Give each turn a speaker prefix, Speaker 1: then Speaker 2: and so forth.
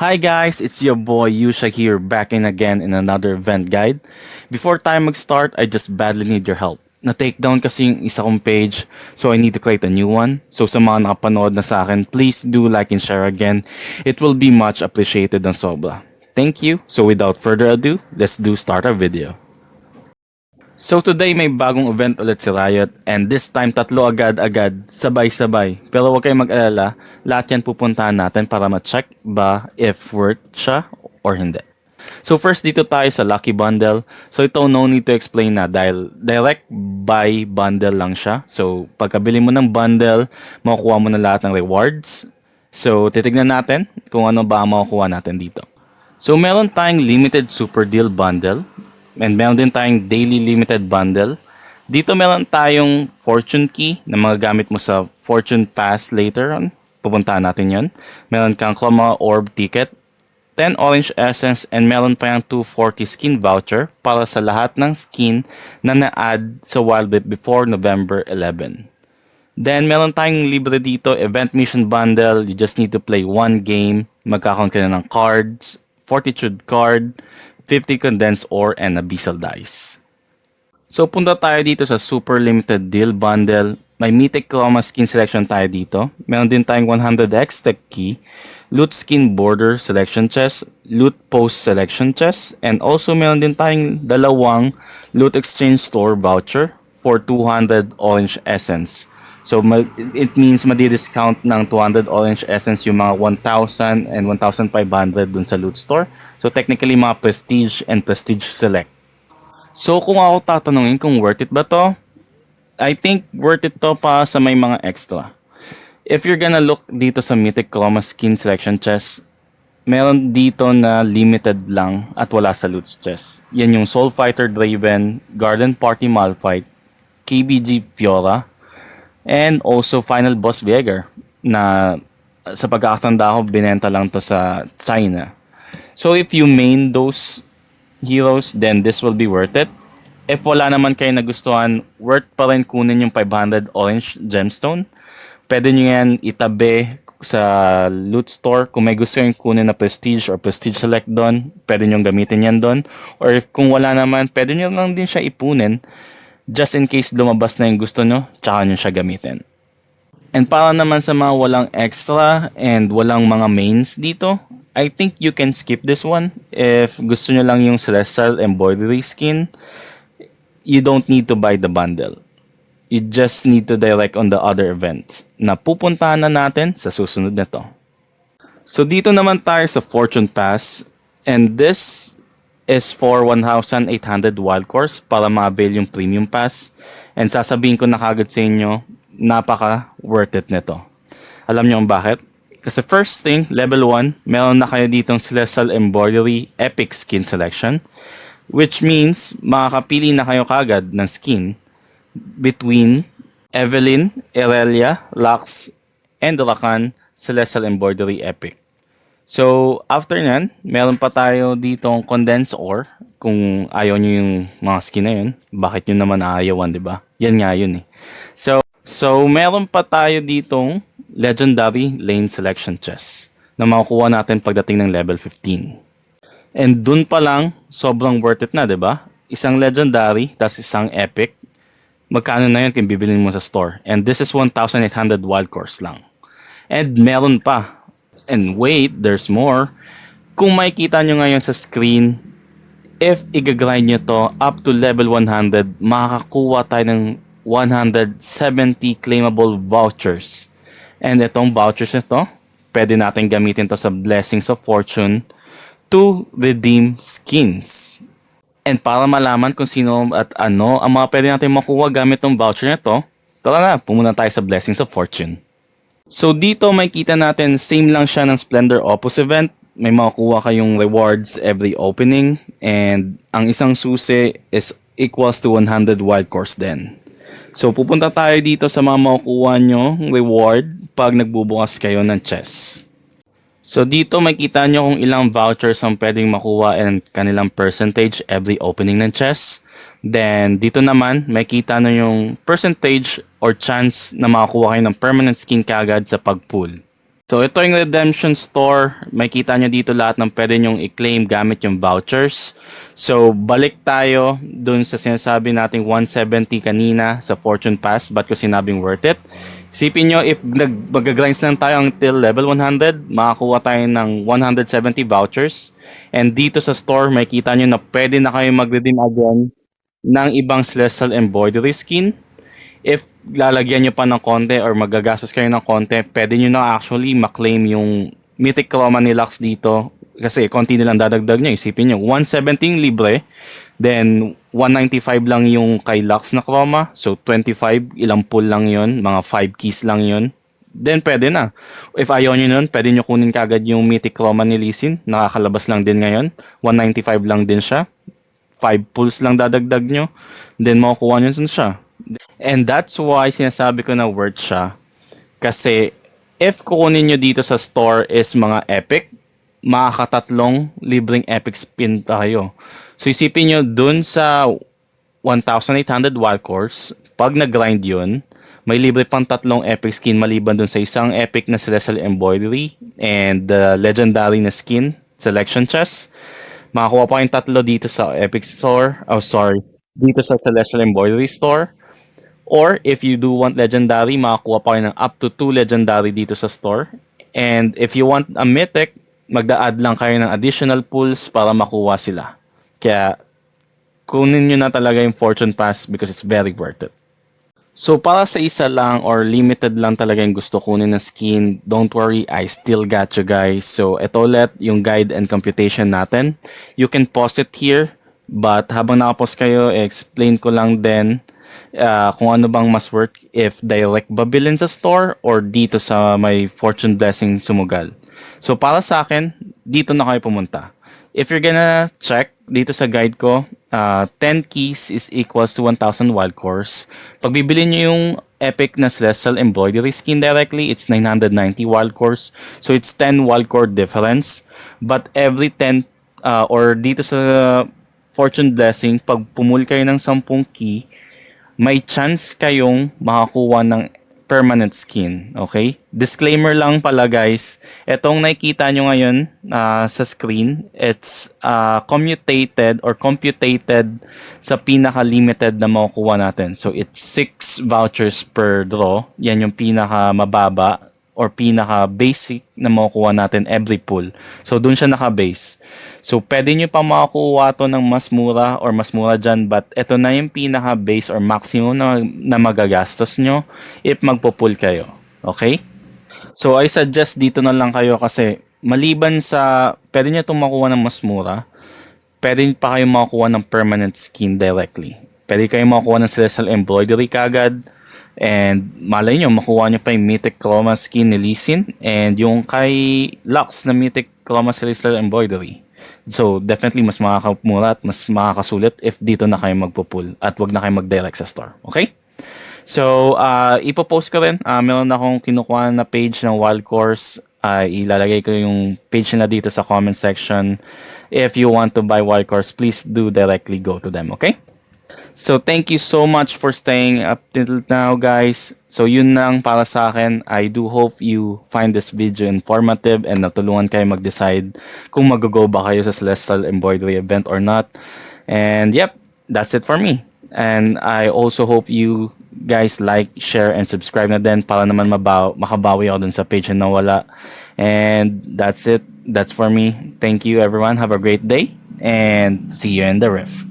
Speaker 1: Hi guys, it's your boy Yusha here back in again in another event guide. Before tayo mag-start, I just badly need your help. Na-take down kasi yung isa kong page, so I need to create a new one. So sa mga nakapanood na sa akin, please do like and share again. It will be much appreciated ng sobra. Thank you. So without further ado, let's do start our video. So today may bagong event ulit si Riot and this time tatlo agad-agad, sabay-sabay. Pero huwag kayong mag-alala, lahat yan pupuntahan natin para ma-check ba if worth siya or hindi. So first dito tayo sa Lucky Bundle. So ito no need to explain na dahil direct buy bundle lang siya. So pagkabili mo ng bundle, makukuha mo na lahat ng rewards. So titignan natin kung ano ba ang makukuha natin dito. So meron tayong limited super deal bundle. And meron din tayong daily limited bundle. Dito meron tayong fortune key na magagamit mo sa fortune pass later on. Pupuntahan natin yon. Meron kang Chroma Orb ticket, 10 orange essence, and meron pa yung 240 skin voucher para sa lahat ng skin na na-add sa Wild Rift before November 11. Then meron tayong libre dito, event mission bundle. You just need to play one game. Magkakaroon ka na ng cards, fortitude card, 50 condensed ore, and abyssal dice. So punta tayo dito sa super limited deal bundle. May mythic chroma skin selection tayo dito. Meron din tayong 100x tech key, loot skin border selection chest, loot post selection chest, and also meron din tayong dalawang loot exchange store voucher for 200 orange essence. So it means madi-discount ng 200 orange essence yung mga 1,000 and 1,500 dun sa loot store. So technically mga prestige and prestige select. So kung ako tatanungin kung worth it ba to, I think worth it to pa sa may mga extra. If you're gonna look dito sa Mythic Chroma Skin Selection Chest, meron dito na limited lang at wala sa loot chest. Yan yung Soul Fighter Draven, Garden Party Malphite, KBG Fiora, and also Final Boss Veigar na sa pagkakatanda ko binenta lang to sa China. So if you main those heroes, then this will be worth it. If wala naman kayo nagustuhan, worth pa rin kunin yung 500 orange gemstone. Pwede nyo yan itabi sa loot store. Kung may gusto yung kunin na prestige or prestige select doon, pwede nyo gamitin yan doon. Or if kung wala naman, pwede nyo lang din siya ipunin just in case lumabas na yung gusto nyo, tsaka nyo siya gamitin. And para naman sa mga walang extra and walang mga mains dito, I think you can skip this one. If gusto nyo lang yung Celestial Embroidery skin, you don't need to buy the bundle. You just need to direct on the other events na pupuntahan na natin sa susunod na to. So dito naman tayo sa Fortune Pass, and this is for 1,800 wild cores para ma-avail yung Premium Pass. And sasabihin ko na kagad sa inyo, napaka worth it nito. Alam niyo kung bakit? Kasi first thing, level 1, meron na kayo ditong Celestial Embroidery Epic Skin Selection, which means makakapili na kayo kagad ng skin between Evelyn, Irelia, Lux, and Rakan Celestial Embroidery Epic. So, after nyan, meron pa tayo ditong Condensed Ore. Kung ayaw nyo yung mga skin na yun, bakit nyo naman aayawan, di ba? Yan nga yun eh. So meron pa tayo ditong Legendary Lane Selection Chest na makukuha natin pagdating ng level 15. And dun pa lang, sobrang worth it na, di ba? Isang Legendary, tas isang Epic. Magkano na yun kung bibilin mo sa store? And this is 1,800 wild cores lang. And meron pa. And wait, there's more. Kung makikita nyo ngayon sa screen, if i-grind nyo to up to level 100, makakakuha tayo ng 170 claimable vouchers. And itong vouchers nito, pwede natin gamitin to sa Blessings of Fortune to redeem skins. And para malaman kung sino at ano ang mga pwede natin makuha gamit tong voucher nito, tara na, pumunta tayo sa Blessings of Fortune. So dito makikita natin, same lang siya ng Splendor Opus event. May makukuha kayong rewards every opening. And ang isang susi is equals to 100 wild cores din. So pupunta tayo dito sa mga makukuha nyo reward pag nagbubukas kayo ng chest. So dito makikita nyo kung ilang vouchers ang pwedeng makuha and kanilang percentage every opening ng chest. Then dito naman makikita nyo yung percentage or chance na makakuha kayo ng permanent skin kagad sa pag-pull. So ito yung redemption store. Makita nyo dito lahat ng pwede nyong i-claim gamit yung vouchers. So balik tayo dun sa sinasabi nating 170 kanina sa Fortune Pass. Ba't ko sinabing worth it? Isipin nyo, if mag-grinds lang tayo until level 100, makakuha tayo ng 170 vouchers. And dito sa store, makita nyo na pwede na kayo mag-redeem again ng ibang Celestial Embroidery skin. If lalagyan nyo pa ng konti or magagastos kayo ng konti, pwede nyo na actually maklaim yung Mythic Chroma ni Lux dito. Kasi konti nilang dadagdag nyo. Isipin nyo, 170 yung libre. Then, 195 lang yung kay Lux na Chroma. So, 25, ilang pull lang yon, mga 5 keys lang yon. Then, pwede na. If ayaw nyo nun, pwede nyo kunin kagad yung Mythic Chroma ni Lee Sin. Nakakalabas lang din ngayon. 195 lang din siya. 5 pulls lang dadagdag nyo. Then, makukuha nyo dun siya. And that's why sinasabi ko na worth siya. Kasi if kukunin nyo dito sa store is mga epic, makakatatlong libreng epic spin tayo. So isipin nyo dun sa 1,800 wild cores, pag nag-grind yun, may libre pang tatlong epic skin maliban dun sa isang epic na Celestial Embroidery and the legendary na skin selection chest. Makakuha pa yung tatlo dito sa epic store. Oh, sorry. Dito sa Celestial Embroidery store. Or if you do want legendary, makakuha pa kayo ng up to 2 legendary dito sa store. And if you want a mythic, magda-add lang kayo ng additional pulls para makuha sila. Kaya kunin nyo na talaga yung Fortune Pass because it's very worth it. So para sa isa lang or limited lang talaga yung gusto kunin na skin, don't worry, I still got you guys. So ito ulit yung guide and computation natin. You can pause it here, but habang nakapause kayo, explain ko lang din kung ano bang mas worth if direct babilin sa store or dito sa may Fortune Blessing sumugal. So para sa akin, dito na kayo pumunta. If you're gonna check dito sa guide ko, 10 keys is equals to 1,000 wild cores. Pag bibili nyo yung epic na Celestial Embroidery skin directly, it's 990 wild cores. So it's 10 wild core difference. But every 10 or dito sa Fortune Blessing, pag pumul kayo ng 10 key, may chance kayong makakuha ng permanent skin. Okay? Disclaimer lang pala guys. Itong nakikita nyo ngayon sa screen, it's commutated or computated sa pinaka-limited na makukuha natin. So it's 6 vouchers per draw. Yan yung pinaka-mababa or pinaka-basic na makukuha natin every pull. So dun siya naka-base. So pwede nyo pa makakuha to ng mas mura or mas mura dyan, but ito na yung pinaka-base or maximum na magagastos nyo if magpo-pull kayo. Okay? So I suggest dito na lang kayo kasi maliban sa pwede nyo itong makuha ng mas mura, pwede pa kayo makuha ng permanent skin directly. Pwede kayo makuha ng Celestial Embroidery kagad. And malay nyo, makuha nyo pa yung Mythic Chroma skin ni Lee Sin and yung kay Lux na Mythic Chroma Celestial Embroidery. So definitely mas makakamura at mas makakasulit if dito na kayo magpo-pull at wag na kayo mag-direct sa store. Okay? So ipopost ko rin. Meron akong kinukuha na page ng Wild Course. Ilalagay ko yung page na dito sa comment section. If you want to buy Wild Course, please do directly go to them. Okay? So thank you so much for staying up till now guys. So yun lang para sa akin. I do hope you find this video informative and natulungan kayo mag-decide kung mag-go ba kayo sa Celestial Embroidery event or not. And yep, that's it for me. And I also hope you guys like, share, and subscribe na din para naman makabawi ako dun sa page na nawala. And that's it. That's for me. Thank you everyone. Have a great day and see you in the riff.